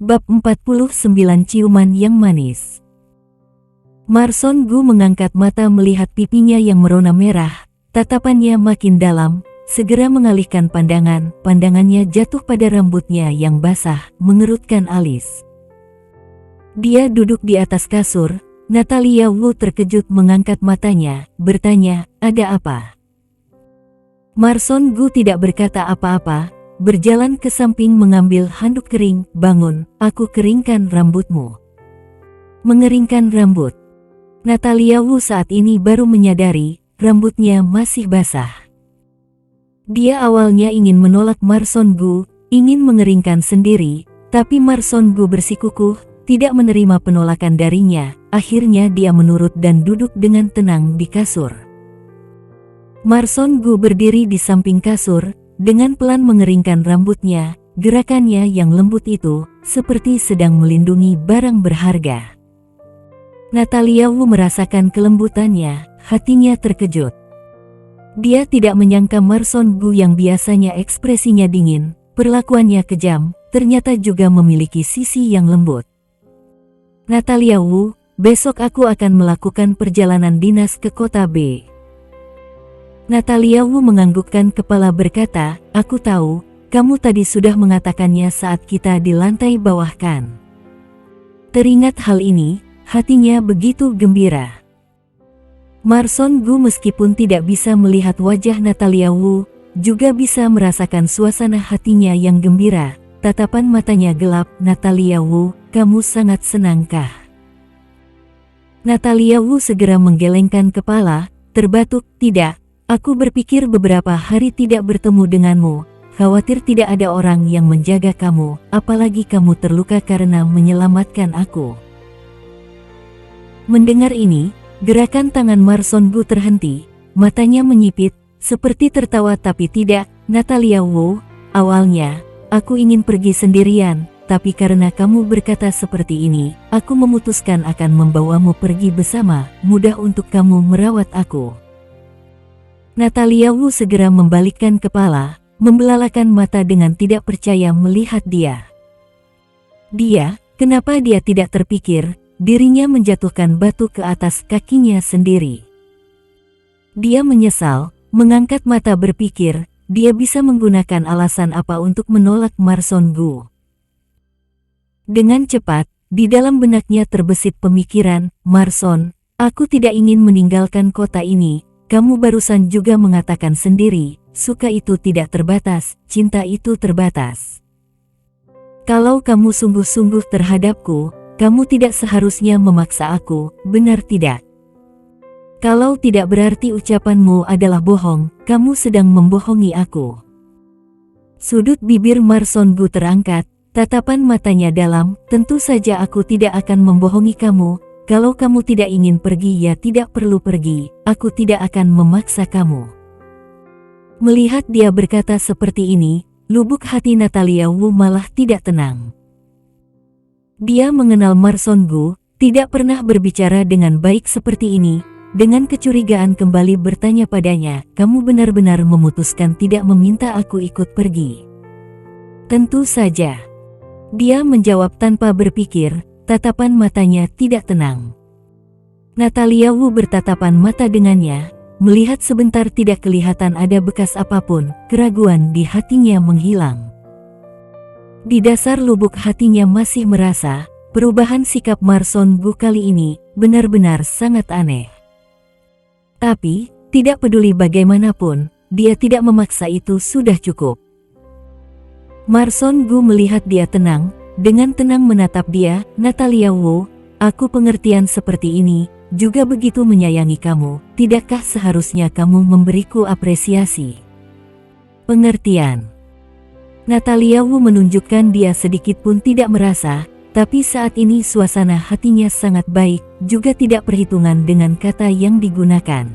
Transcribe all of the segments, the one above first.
Bab 49 Ciuman yang Manis. Marson Gu mengangkat mata melihat pipinya yang merona merah, tatapannya makin dalam, segera mengalihkan pandangannya jatuh pada rambutnya yang basah, mengerutkan alis. Dia duduk di atas kasur, Natalia Wu terkejut mengangkat matanya, bertanya, ada apa? Marson Gu tidak berkata apa-apa, berjalan ke samping mengambil handuk kering, bangun, aku keringkan rambutmu. Mengeringkan rambut. Natalia Wu saat ini baru menyadari, rambutnya masih basah. Dia awalnya ingin menolak Marson Gu, ingin mengeringkan sendiri, tapi Marson Gu bersikukuh, tidak menerima penolakan darinya, akhirnya dia menurut dan duduk dengan tenang di kasur. Marson Gu berdiri di samping kasur, dengan pelan mengeringkan rambutnya, gerakannya yang lembut itu, seperti sedang melindungi barang berharga. Natalia Wu merasakan kelembutannya, hatinya terkejut. Dia tidak menyangka Marson Gu yang biasanya ekspresinya dingin, perlakuannya kejam, ternyata juga memiliki sisi yang lembut. Natalia Wu, besok aku akan melakukan perjalanan dinas ke kota B. Natalia Wu menganggukkan kepala berkata, aku tahu, kamu tadi sudah mengatakannya saat kita di lantai bawah kan. Teringat hal ini, hatinya begitu gembira. Marson Gu meskipun tidak bisa melihat wajah Natalia Wu, juga bisa merasakan suasana hatinya yang gembira, tatapan matanya gelap. Natalia Wu, kamu sangat senangkah? Natalia Wu segera menggelengkan kepala, terbatuk, tidak. Aku berpikir beberapa hari tidak bertemu denganmu, khawatir tidak ada orang yang menjaga kamu, apalagi kamu terluka karena menyelamatkan aku. Mendengar ini, gerakan tangan Marson Gu terhenti, matanya menyipit, seperti tertawa tapi tidak. Natalia Wu, awalnya, aku ingin pergi sendirian, tapi karena kamu berkata seperti ini, aku memutuskan akan membawamu pergi bersama, mudah untuk kamu merawat aku. Natalia Wu segera membalikkan kepala, membelalakan mata dengan tidak percaya melihat dia. Kenapa dia tidak terpikir, dirinya menjatuhkan batu ke atas kakinya sendiri. Dia menyesal, mengangkat mata berpikir, dia bisa menggunakan alasan apa untuk menolak Marson Gu. Dengan cepat, di dalam benaknya terbesit pemikiran, Marson, aku tidak ingin meninggalkan kota ini. Kamu barusan juga mengatakan sendiri, suka itu tidak terbatas, cinta itu terbatas. Kalau kamu sungguh-sungguh terhadapku, kamu tidak seharusnya memaksa aku, benar tidak? Kalau tidak berarti ucapanmu adalah bohong, kamu sedang membohongi aku. Sudut bibir Marson Gu terangkat, tatapan matanya dalam, tentu saja aku tidak akan membohongi kamu. Kalau kamu tidak ingin pergi ya tidak perlu pergi, aku tidak akan memaksa kamu. Melihat dia berkata seperti ini, lubuk hati Natalia Wu malah tidak tenang. Dia mengenal Marson Gu, tidak pernah berbicara dengan baik seperti ini, dengan kecurigaan kembali bertanya padanya, kamu benar-benar memutuskan tidak meminta aku ikut pergi? Tentu saja. Dia menjawab tanpa berpikir. Tatapan matanya tidak tenang. Natalia Wu bertatapan mata dengannya, melihat sebentar tidak kelihatan ada bekas apapun, keraguan di hatinya menghilang. Di dasar lubuk hatinya masih merasa, perubahan sikap Marson Gu kali ini, benar-benar sangat aneh. Tapi, tidak peduli bagaimanapun, dia tidak memaksa itu sudah cukup. Marson Gu melihat dia tenang, dengan tenang menatap dia, Natalia Wu, aku pengertian seperti ini, juga begitu menyayangi kamu, tidakkah seharusnya kamu memberiku apresiasi? Pengertian. Natalia Wu menunjukkan dia sedikit pun tidak merasa, tapi saat ini suasana hatinya sangat baik, juga tidak perhitungan dengan kata yang digunakan.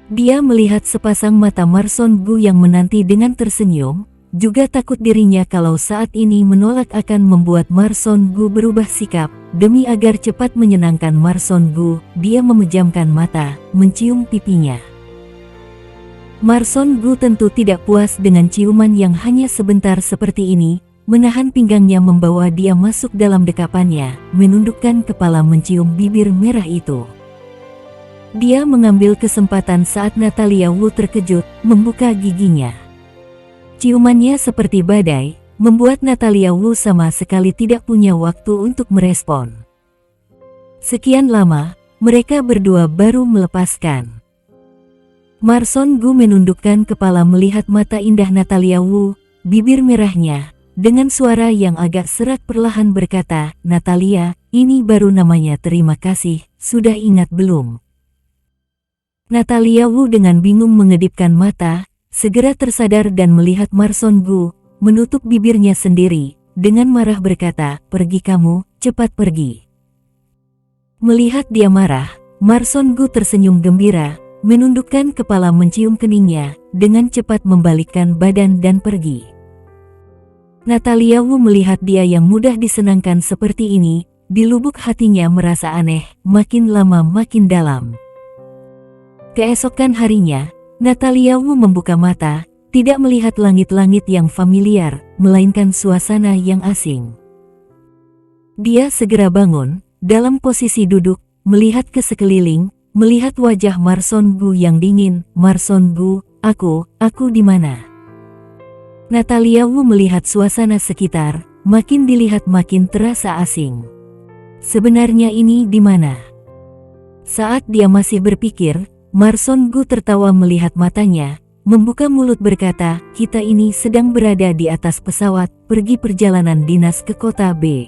Dia melihat sepasang mata Marson Gu yang menanti dengan tersenyum, juga takut dirinya kalau saat ini menolak akan membuat Marson Gu berubah sikap. Demi agar cepat menyenangkan Marson Gu, dia memejamkan mata, mencium pipinya. Marson Gu tentu tidak puas dengan ciuman yang hanya sebentar seperti ini, menahan pinggangnya membawa dia masuk dalam dekapannya, menundukkan kepala mencium bibir merah itu. Dia mengambil kesempatan saat Natalia Wu terkejut, membuka giginya. Ciumannya seperti badai, membuat Natalia Wu sama sekali tidak punya waktu untuk merespon. Sekian lama, mereka berdua baru melepaskan. Marson Gu menundukkan kepala melihat mata indah Natalia Wu, bibir merahnya, dengan suara yang agak serak perlahan berkata, "Natalia, ini baru namanya terima kasih, sudah ingat belum?" Natalia Wu dengan bingung mengedipkan mata, segera tersadar dan melihat Marson Gu, menutup bibirnya sendiri, dengan marah berkata, "Pergi kamu, cepat pergi." Melihat dia marah, Marson Gu tersenyum gembira, menundukkan kepala mencium keningnya, dengan cepat membalikkan badan dan pergi. Natalia Wu melihat dia yang mudah disenangkan seperti ini, di lubuk hatinya merasa aneh, makin lama makin dalam. Keesokan harinya, Natalia Wu membuka mata, tidak melihat langit-langit yang familiar, melainkan suasana yang asing. Dia segera bangun, dalam posisi duduk, melihat ke sekeliling, melihat wajah Marson Gu yang dingin. "Marson Gu, aku di mana?" Natalia Wu melihat suasana sekitar, makin dilihat makin terasa asing. Sebenarnya ini di mana? Saat dia masih berpikir, Marson Gu tertawa melihat matanya, membuka mulut berkata, "Kita ini sedang berada di atas pesawat, pergi perjalanan dinas ke kota B."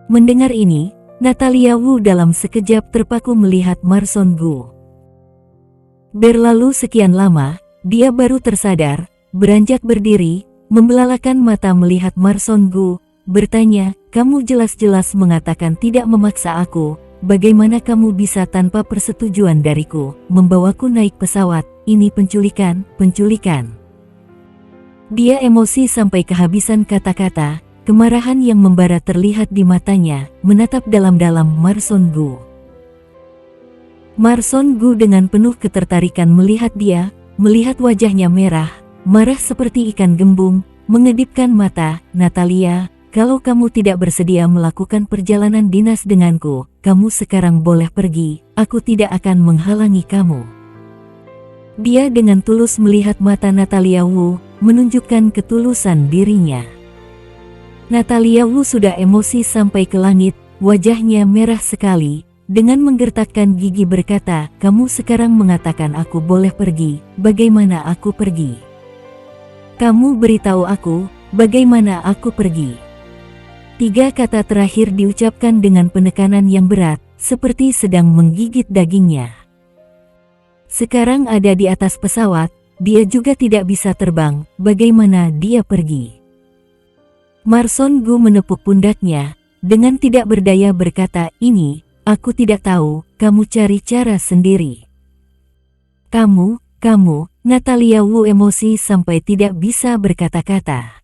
Mendengar ini, Natalia Wu dalam sekejap terpaku melihat Marson Gu. Berlalu sekian lama, dia baru tersadar, beranjak berdiri, membelalakan mata melihat Marson Gu, bertanya, "Kamu jelas-jelas mengatakan tidak memaksa aku. Bagaimana kamu bisa tanpa persetujuan dariku, membawaku naik pesawat? Ini penculikan, penculikan." Dia emosi sampai kehabisan kata-kata, kemarahan yang membara terlihat di matanya, menatap dalam-dalam Marson Gu. Marson Gu dengan penuh ketertarikan melihat dia, melihat wajahnya merah, marah seperti ikan gembung, mengedipkan mata. "Natalia, kalau kamu tidak bersedia melakukan perjalanan dinas denganku, kamu sekarang boleh pergi, aku tidak akan menghalangi kamu." Dia dengan tulus melihat mata Natalia Wu, menunjukkan ketulusan dirinya. Natalia Wu sudah emosi sampai ke langit, wajahnya merah sekali, dengan menggertakkan gigi berkata, "Kamu sekarang mengatakan aku boleh pergi, bagaimana aku pergi? Kamu beritahu aku, bagaimana aku pergi?" 3 kata terakhir diucapkan dengan penekanan yang berat, seperti sedang menggigit dagingnya. Sekarang ada di atas pesawat, dia juga tidak bisa terbang, bagaimana dia pergi? Marson Gu menepuk pundaknya, dengan tidak berdaya berkata, "Ini, aku tidak tahu, kamu cari cara sendiri." Kamu, Natalia Wu emosi sampai tidak bisa berkata-kata.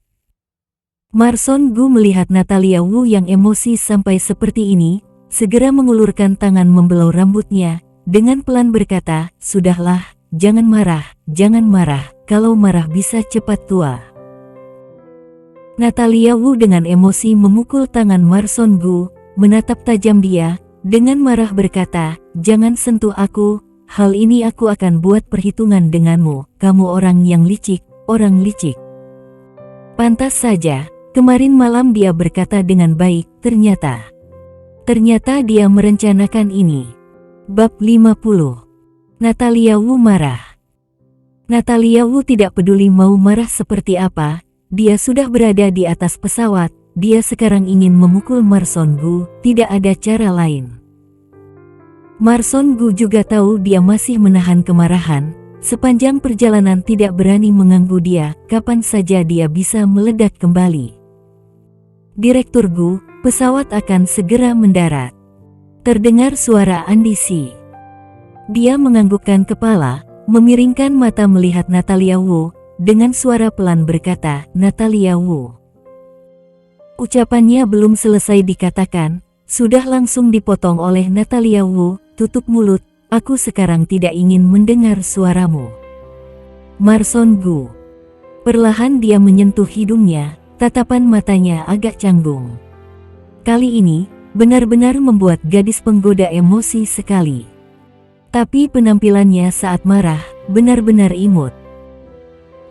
Marson Gu melihat Natalia Wu yang emosi sampai seperti ini, segera mengulurkan tangan membelau rambutnya, dengan pelan berkata, "Sudahlah, jangan marah, kalau marah bisa cepat tua." Natalia Wu dengan emosi memukul tangan Marson Gu, menatap tajam dia, dengan marah berkata, "Jangan sentuh aku, hal ini aku akan buat perhitungan denganmu, kamu orang yang licik, orang licik." Pantas saja, kemarin malam dia berkata dengan baik, ternyata dia merencanakan ini. Bab 50. Natalia Wu marah. Natalia Wu tidak peduli mau marah seperti apa, dia sudah berada di atas pesawat, dia sekarang ingin memukul Marson Gu, tidak ada cara lain. Marson Gu juga tahu dia masih menahan kemarahan, sepanjang perjalanan tidak berani mengganggu dia, kapan saja dia bisa meledak kembali. "Direktur Gu, pesawat akan segera mendarat." Terdengar suara Andisi. Dia menganggukkan kepala, memiringkan mata melihat Natalia Wu, dengan suara pelan berkata, "Natalia Wu." Ucapannya belum selesai dikatakan, sudah langsung dipotong oleh Natalia Wu, "Tutup mulut, aku sekarang tidak ingin mendengar suaramu." Marson Gu. Perlahan dia menyentuh hidungnya, Tatapan matanya agak canggung. Kali ini, benar-benar membuat gadis penggoda emosi sekali. Tapi penampilannya saat marah, benar-benar imut.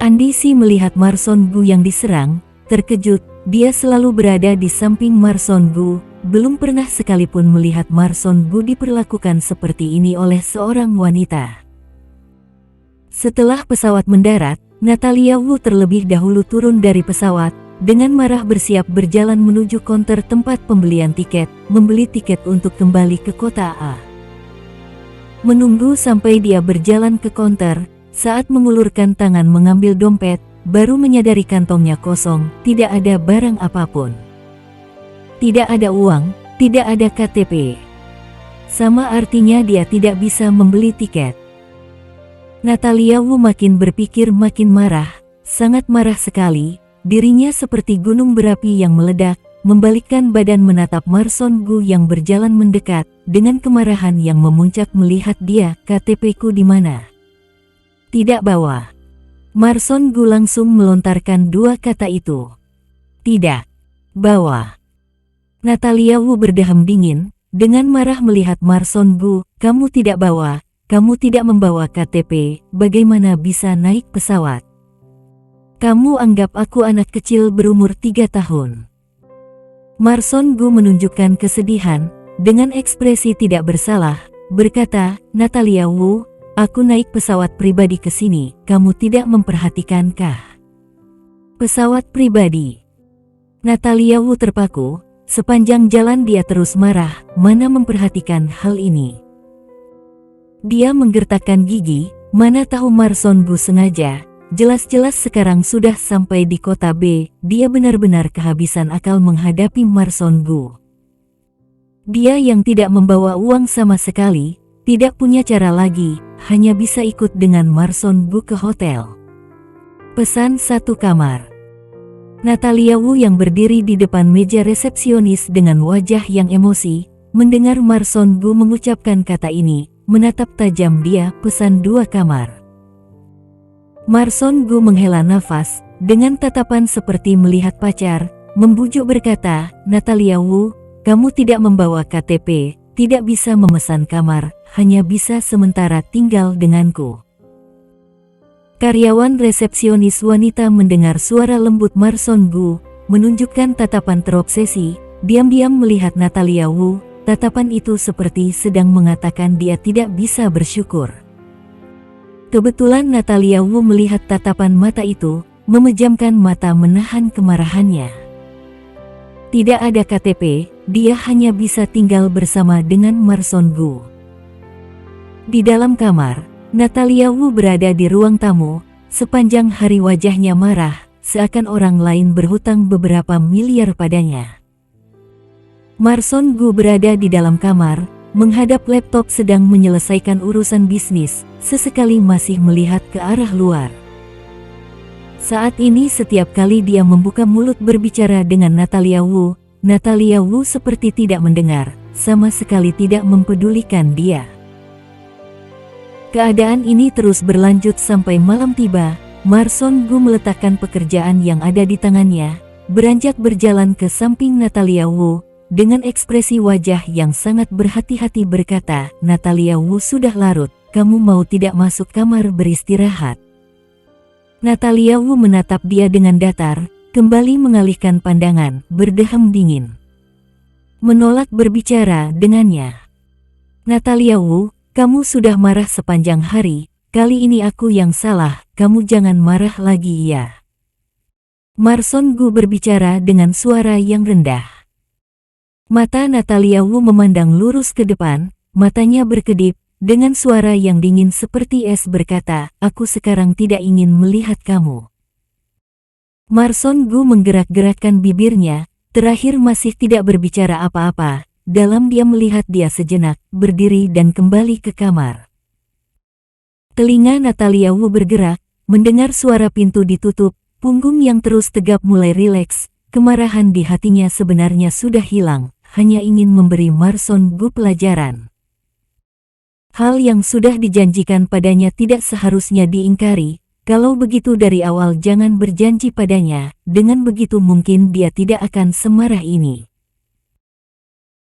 Andisi melihat Marson Gu yang diserang, terkejut. Dia selalu berada di samping Marson Gu, belum pernah sekalipun melihat Marson Gu diperlakukan seperti ini oleh seorang wanita. Setelah pesawat mendarat, Natalia Wu terlebih dahulu turun dari pesawat, dengan marah bersiap berjalan menuju konter tempat pembelian tiket, membeli tiket untuk kembali ke kota A. Menunggu sampai dia berjalan ke konter, saat mengulurkan tangan mengambil dompet, baru menyadari kantongnya kosong, tidak ada barang apapun. Tidak ada uang, tidak ada KTP. Sama artinya dia tidak bisa membeli tiket. Natalia Wu makin berpikir makin marah, sangat marah sekali. Dirinya seperti gunung berapi yang meledak, membalikkan badan menatap Marson Gu yang berjalan mendekat, dengan kemarahan yang memuncak melihat dia. KTP-ku di mana? Tidak bawa. Marson Gu langsung melontarkan dua kata itu. Tidak bawa. Natalia Wu berdeham dingin, dengan marah melihat Marson Gu. Kamu tidak bawa, kamu tidak membawa KTP, bagaimana bisa naik pesawat? Kamu anggap aku anak kecil berumur 3 tahun. Marson Gu menunjukkan kesedihan, dengan ekspresi tidak bersalah, berkata, Natalia Wu, aku naik pesawat pribadi ke sini, kamu tidak memperhatikankah? Pesawat pribadi. Natalia Wu terpaku, sepanjang jalan dia terus marah, mana memperhatikan hal ini. Dia menggertakkan gigi, mana tahu Marson Gu sengaja, jelas-jelas sekarang sudah sampai di kota B, dia benar-benar kehabisan akal menghadapi Marson Gu. Dia yang tidak membawa uang sama sekali, tidak punya cara lagi, hanya bisa ikut dengan Marson Gu ke hotel. Pesan 1 kamar. Natalia Wu yang berdiri di depan meja resepsionis dengan wajah yang emosi, mendengar Marson Gu mengucapkan kata ini, menatap tajam dia. Pesan 2 kamar. Marson Gu menghela nafas, dengan tatapan seperti melihat pacar, membujuk berkata, Natalia Wu, kamu tidak membawa KTP, tidak bisa memesan kamar, hanya bisa sementara tinggal denganku. Karyawan resepsionis wanita mendengar suara lembut Marson Gu, menunjukkan tatapan terobsesi, diam-diam melihat Natalia Wu, tatapan itu seperti sedang mengatakan dia tidak bisa bersyukur. Kebetulan Natalia Wu melihat tatapan mata itu, memejamkan mata menahan kemarahannya. Tidak ada KTP, dia hanya bisa tinggal bersama dengan Marson Gu. Di dalam kamar, Natalia Wu berada di ruang tamu, sepanjang hari wajahnya marah, seakan orang lain berhutang beberapa miliar padanya. Marson Gu berada di dalam kamar, menghadap laptop sedang menyelesaikan urusan bisnis, sesekali masih melihat ke arah luar. Saat ini setiap kali dia membuka mulut berbicara dengan Natalia Wu seperti tidak mendengar, sama sekali tidak mempedulikan dia. Keadaan ini terus berlanjut sampai malam tiba. Marson Gu meletakkan pekerjaan yang ada di tangannya, beranjak berjalan ke samping Natalia Wu, dengan ekspresi wajah yang sangat berhati-hati berkata, Natalia Wu sudah larut, kamu mau tidak masuk kamar beristirahat? Natalia Wu menatap dia dengan datar, kembali mengalihkan pandangan, berdeham dingin. Menolak berbicara dengannya. Natalia Wu, kamu sudah marah sepanjang hari, kali ini aku yang salah, kamu jangan marah lagi ya. Marson Gu berbicara dengan suara yang rendah. Mata Natalia Wu memandang lurus ke depan, matanya berkedip, dengan suara yang dingin seperti es berkata, aku sekarang tidak ingin melihat kamu. Marson Gu menggerak-gerakkan bibirnya, terakhir masih tidak berbicara apa-apa, dalam dia melihat dia sejenak, berdiri dan kembali ke kamar. Telinga Natalia Wu bergerak, mendengar suara pintu ditutup, punggung yang terus tegap mulai rileks, kemarahan di hatinya sebenarnya sudah hilang, hanya ingin memberi Marson Gu pelajaran. Hal yang sudah dijanjikan padanya tidak seharusnya diingkari, Kalau begitu dari awal jangan berjanji padanya, dengan begitu mungkin dia tidak akan semarah ini.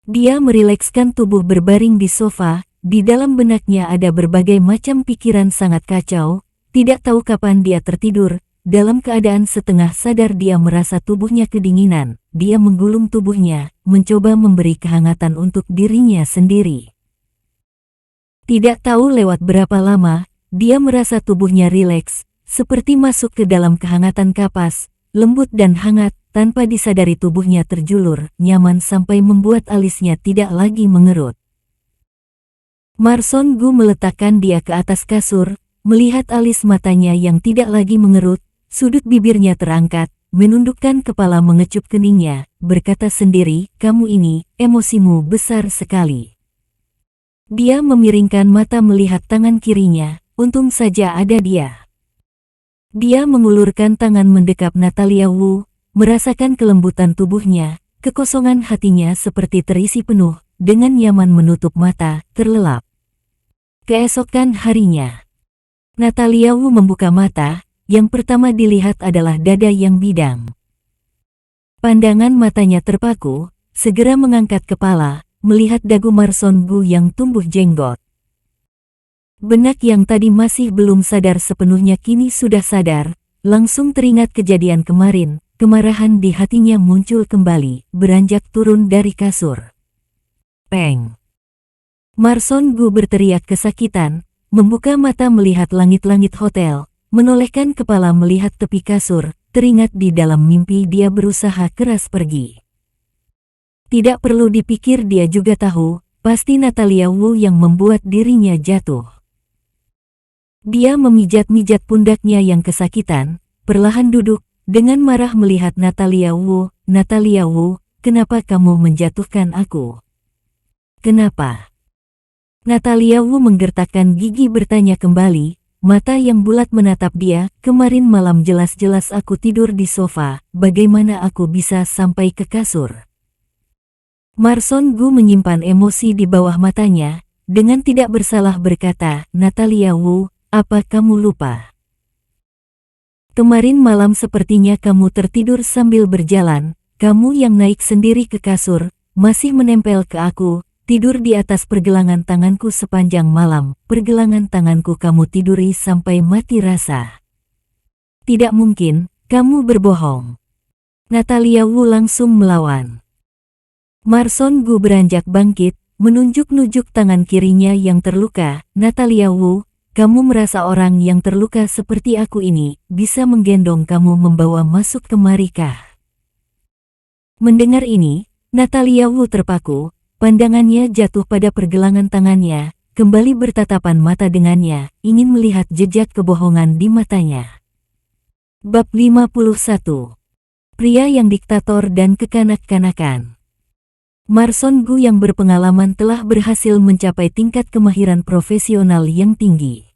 Dia merilekskan tubuh berbaring di sofa, di dalam benaknya ada berbagai macam pikiran sangat kacau, tidak tahu kapan dia tertidur, dalam keadaan setengah sadar dia merasa tubuhnya kedinginan, dia menggulung tubuhnya, mencoba memberi kehangatan untuk dirinya sendiri. Tidak tahu lewat berapa lama, dia merasa tubuhnya rileks, seperti masuk ke dalam kehangatan kapas, lembut dan hangat, tanpa disadari tubuhnya terjulur, nyaman sampai membuat alisnya tidak lagi mengerut. Marson Gu meletakkan dia ke atas kasur, melihat alis matanya yang tidak lagi mengerut, sudut bibirnya terangkat, menundukkan kepala mengecup keningnya, berkata sendiri, kamu ini, emosimu besar sekali. Dia memiringkan mata melihat tangan kirinya, untung saja ada dia. Dia mengulurkan tangan mendekap Natalia Wu, merasakan kelembutan tubuhnya, kekosongan hatinya seperti terisi penuh, dengan nyaman menutup mata, terlelap. Keesokan harinya, Natalia Wu membuka mata, yang pertama dilihat adalah dada yang bidang. Pandangan matanya terpaku, segera mengangkat kepala, melihat dagu Marson Gu yang tumbuh jenggot. Benak yang tadi masih belum sadar sepenuhnya kini sudah sadar, langsung teringat kejadian kemarin, kemarahan di hatinya muncul kembali, beranjak turun dari kasur. Peng! Marson Gu berteriak kesakitan, membuka mata melihat langit-langit hotel, menolehkan kepala melihat tepi kasur, teringat di dalam mimpi dia berusaha keras pergi. Tidak perlu dipikir dia juga tahu, pasti Natalia Wu yang membuat dirinya jatuh. Dia memijat-mijat pundaknya yang kesakitan, perlahan duduk, dengan marah melihat Natalia Wu, Natalia Wu, kenapa kamu menjatuhkan aku? Kenapa? Natalia Wu menggertakkan gigi bertanya kembali, mata yang bulat menatap dia, kemarin malam jelas-jelas aku tidur di sofa, bagaimana aku bisa sampai ke kasur? Marson Gu menyimpan emosi di bawah matanya, dengan tidak bersalah berkata, Natalia Wu, apa kamu lupa? Kemarin malam sepertinya kamu tertidur sambil berjalan, kamu yang naik sendiri ke kasur, masih menempel ke aku, tidur di atas pergelangan tanganku sepanjang malam, pergelangan tanganku kamu tiduri sampai mati rasa. Tidak mungkin, kamu berbohong. Natalia Wu langsung melawan. Marson Gu beranjak bangkit, menunjuk-nunjuk tangan kirinya yang terluka, Natalia Wu, kamu merasa orang yang terluka seperti aku ini, bisa menggendong kamu membawa masuk kemari kah? Mendengar ini, Natalia Wu terpaku, pandangannya jatuh pada pergelangan tangannya, kembali bertatapan mata dengannya, ingin melihat jejak kebohongan di matanya. Bab 51. Pria yang diktator dan kekanak-kanakan. Marson Gu yang berpengalaman telah berhasil mencapai tingkat kemahiran profesional yang tinggi.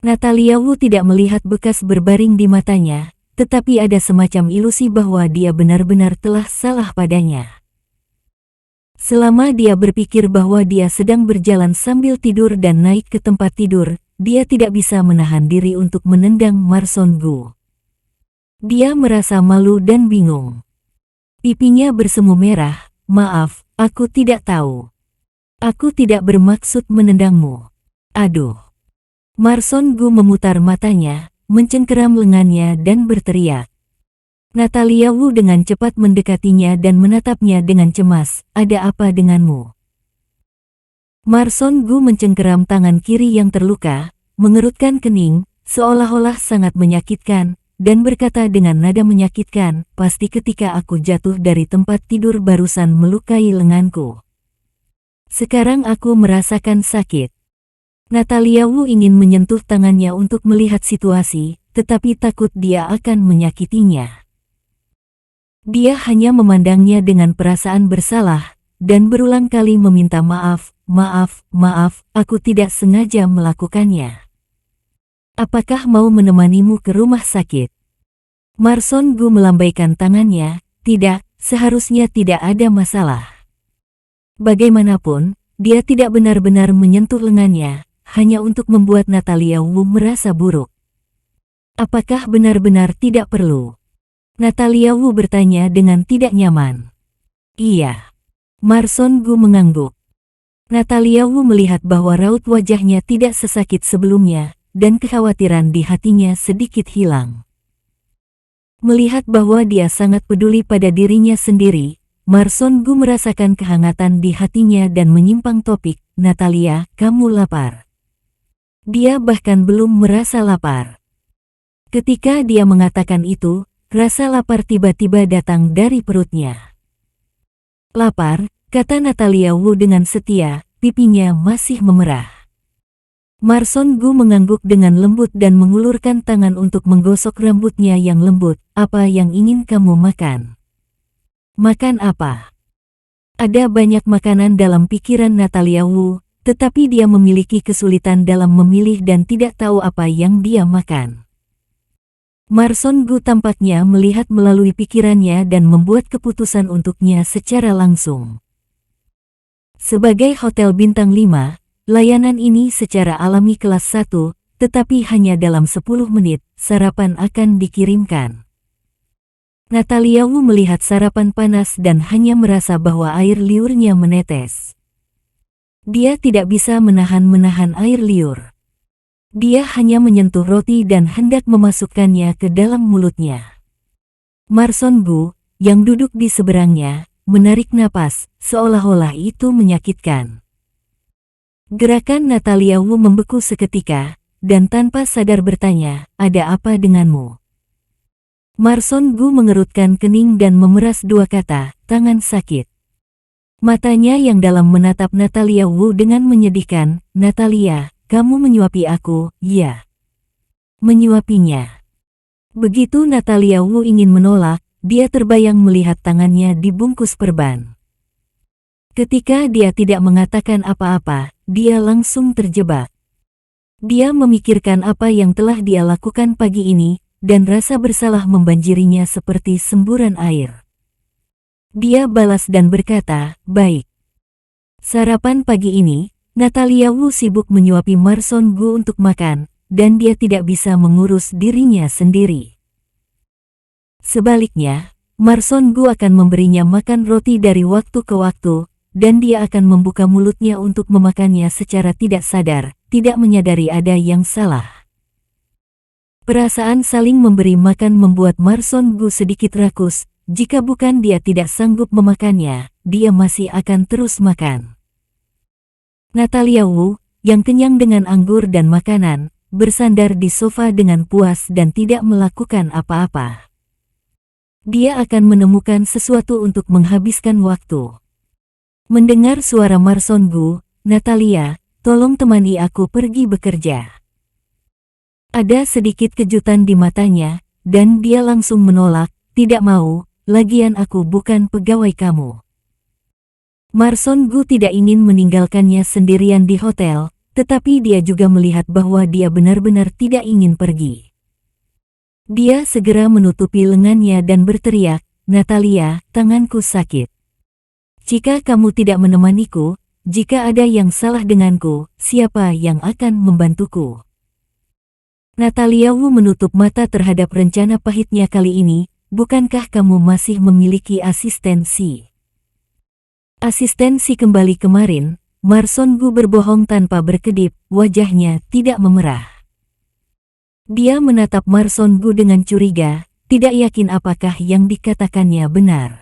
Natalia Wu tidak melihat bekas berbaring di matanya, tetapi ada semacam ilusi bahwa dia benar-benar telah salah padanya. Selama dia berpikir bahwa dia sedang berjalan sambil tidur dan naik ke tempat tidur, dia tidak bisa menahan diri untuk menendang Marson Gu. Dia merasa malu dan bingung. Pipinya bersemu merah. Maaf, aku tidak tahu. Aku tidak bermaksud menendangmu. Aduh. Marson Gu memutar matanya, mencengkeram lengannya dan berteriak. Natalia Wu dengan cepat mendekatinya dan menatapnya dengan cemas, ada apa denganmu? Marson Gu mencengkeram tangan kiri yang terluka, mengerutkan kening, seolah-olah sangat menyakitkan, dan berkata dengan nada menyakitkan, pasti ketika aku jatuh dari tempat tidur barusan melukai lenganku. Sekarang aku merasakan sakit. Natalia Wu ingin menyentuh tangannya untuk melihat situasi, tetapi takut dia akan menyakitinya. Dia hanya memandangnya dengan perasaan bersalah, dan berulang kali meminta maaf, maaf, maaf, aku tidak sengaja melakukannya. Apakah mau menemanimu ke rumah sakit? Marson Gu melambaikan tangannya, tidak, seharusnya tidak ada masalah. Bagaimanapun, dia tidak benar-benar menyentuh lengannya, hanya untuk membuat Natalia Wu merasa buruk. Apakah benar-benar tidak perlu? Natalia Wu bertanya dengan tidak nyaman. Iya. Marson Gu mengangguk. Natalia Wu melihat bahwa raut wajahnya tidak sesakit sebelumnya, dan kekhawatiran di hatinya sedikit hilang. Melihat bahwa dia sangat peduli pada dirinya sendiri, Marson Gu merasakan kehangatan di hatinya dan menyimpang topik, "Natalia, kamu lapar." Dia bahkan belum merasa lapar. Ketika dia mengatakan itu, rasa lapar tiba-tiba datang dari perutnya. "Lapar," kata Natalia Wu dengan setia, pipinya masih memerah. Marson Gu mengangguk dengan lembut dan mengulurkan tangan untuk menggosok rambutnya yang lembut. "Apa yang ingin kamu makan?" "Makan apa?" Ada banyak makanan dalam pikiran Natalia Wu, tetapi dia memiliki kesulitan dalam memilih dan tidak tahu apa yang dia makan. Marson Gu tampaknya melihat melalui pikirannya dan membuat keputusan untuknya secara langsung. Sebagai hotel bintang 5, layanan ini secara alami kelas 1, tetapi hanya dalam 10 menit, sarapan akan dikirimkan. Natalia Wu melihat sarapan panas dan hanya merasa bahwa air liurnya menetes. Dia tidak bisa menahan air liur. Dia hanya menyentuh roti dan hendak memasukkannya ke dalam mulutnya. Marson Gu, yang duduk di seberangnya, menarik napas, seolah-olah itu menyakitkan. Gerakan Natalia Wu membeku seketika, dan tanpa sadar bertanya, "Ada apa denganmu?" Marson Gu mengerutkan kening dan memeras dua kata, "Tangan sakit." Matanya yang dalam menatap Natalia Wu dengan menyedihkan, "Natalia, kamu menyuapi aku, ya?" Menyuapinya. Begitu Natalia Wu ingin menolak, dia terbayang melihat tangannya dibungkus perban. Ketika dia tidak mengatakan apa-apa, dia langsung terjebak. Dia memikirkan apa yang telah dia lakukan pagi ini, dan rasa bersalah membanjirinya seperti semburan air. Dia balas dan berkata, "Baik." Sarapan pagi ini, Natalia Wu sibuk menyuapi Marson Gu untuk makan, dan dia tidak bisa mengurus dirinya sendiri. Sebaliknya, Marson Gu akan memberinya makan roti dari waktu ke waktu, dan dia akan membuka mulutnya untuk memakannya secara tidak sadar, tidak menyadari ada yang salah. Perasaan saling memberi makan membuat Marson Gu sedikit rakus. Jika bukan dia tidak sanggup memakannya, dia masih akan terus makan. Natalia Wu, yang kenyang dengan anggur dan makanan, bersandar di sofa dengan puas dan tidak melakukan apa-apa. Dia akan menemukan sesuatu untuk menghabiskan waktu. Mendengar suara Marson Gu, "Natalia, tolong temani aku pergi bekerja." Ada sedikit kejutan di matanya, dan dia langsung menolak, "Tidak mau, lagian aku bukan pegawai kamu." Marson Gu tidak ingin meninggalkannya sendirian di hotel, tetapi dia juga melihat bahwa dia benar-benar tidak ingin pergi. Dia segera menutupi lengannya dan berteriak, "Natalia, tanganku sakit. Jika kamu tidak menemaniku, jika ada yang salah denganku, siapa yang akan membantuku?" Natalia Wu menutup mata terhadap rencana pahitnya kali ini. "Bukankah kamu masih memiliki asistensi?" "Asistensi kembali kemarin." Marson Gu berbohong tanpa berkedip, wajahnya tidak memerah. Dia menatap Marson Gu dengan curiga, tidak yakin apakah yang dikatakannya benar.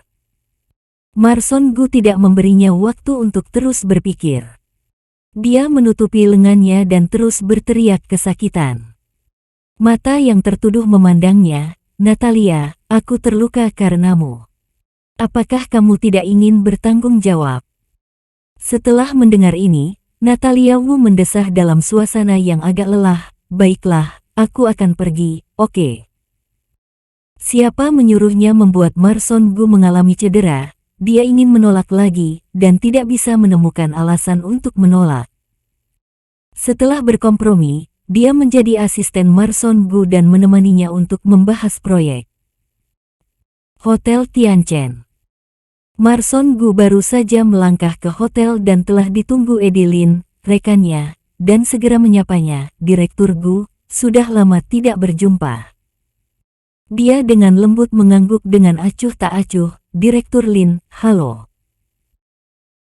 Marson Gu tidak memberinya waktu untuk terus berpikir. Dia menutupi lengannya dan terus berteriak kesakitan. Mata yang tertuduh memandangnya, "Natalia, aku terluka karenamu. Apakah kamu tidak ingin bertanggung jawab?" Setelah mendengar ini, Natalia Wu mendesah dalam suasana yang agak lelah, "Baiklah, aku akan pergi, oke." Siapa menyuruhnya membuat Marson Gu mengalami cedera? Dia ingin menolak lagi, dan tidak bisa menemukan alasan untuk menolak. Setelah berkompromi, dia menjadi asisten Marson Gu dan menemaninya untuk membahas proyek. Hotel Tianchen. Marson Gu baru saja melangkah ke hotel dan telah ditunggu Edilin, rekannya, dan segera menyapanya, "Direktur Gu, sudah lama tidak berjumpa. Dia dengan lembut mengangguk dengan acuh tak acuh, Direktur Lin, halo.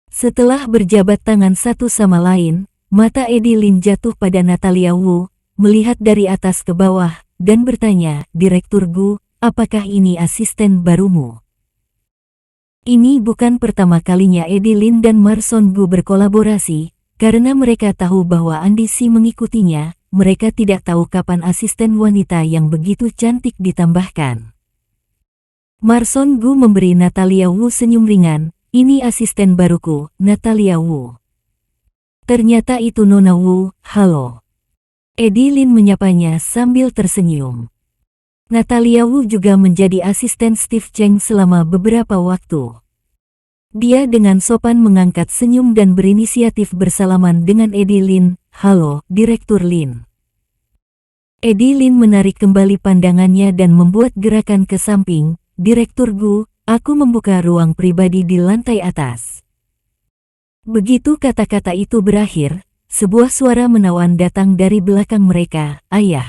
Setelah berjabat tangan satu sama lain, mata Eddie Lin jatuh pada Natalia Wu, melihat dari atas ke bawah, dan bertanya, Direktur Gu, apakah ini asisten barumu? Ini bukan pertama kalinya Eddie Lin dan Marson Gu berkolaborasi, karena mereka tahu bahwa ambisi mengikutinya, mereka tidak tahu kapan asisten wanita yang begitu cantik ditambahkan. Marson Gu memberi Natalia Wu senyum ringan, ini asisten baruku, Natalia Wu. Ternyata itu Nona Wu, halo. Eddie Lin menyapanya sambil tersenyum. Natalia Wu juga menjadi asisten Steve Cheng selama beberapa waktu. Dia dengan sopan mengangkat senyum dan berinisiatif bersalaman dengan Eddie Lin, halo, Direktur Lin. Eddie Lin menarik kembali pandangannya dan membuat gerakan ke samping, Direktur Gu, aku membuka ruang pribadi di lantai atas. Begitu kata-kata itu berakhir, sebuah suara menawan datang dari belakang mereka, ayah.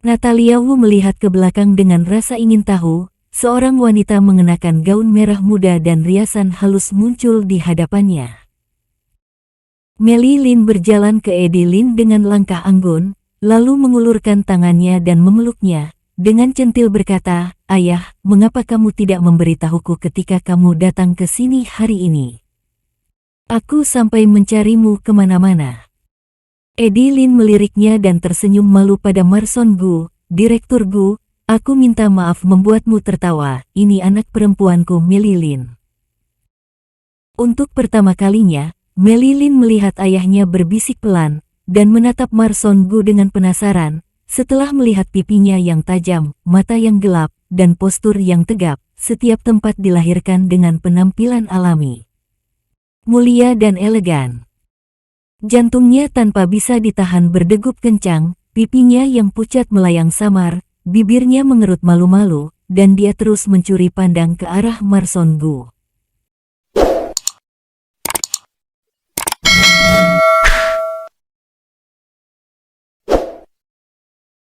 Natalia Wu melihat ke belakang dengan rasa ingin tahu, seorang wanita mengenakan gaun merah muda dan riasan halus muncul di hadapannya. Meli Lin berjalan ke Eddie Lin dengan langkah anggun, lalu mengulurkan tangannya dan memeluknya, dengan centil berkata, ayah, mengapa kamu tidak memberitahuku ketika kamu datang ke sini hari ini? Aku sampai mencarimu kemana-mana. Eddie Lin meliriknya dan tersenyum malu pada Marson Gu, Direktur Gu, aku minta maaf membuatmu tertawa, ini anak perempuanku Meli Lin. Untuk pertama kalinya, Meli Lin melihat ayahnya berbisik pelan, dan menatap Marson Gu dengan penasaran, setelah melihat pipinya yang tajam, mata yang gelap, dan postur yang tegap, setiap tempat dilahirkan dengan penampilan alami. Mulia dan elegan. Jantungnya tanpa bisa ditahan berdegup kencang, pipinya yang pucat melayang samar, bibirnya mengerut malu-malu, dan dia terus mencuri pandang ke arah Marson Gu.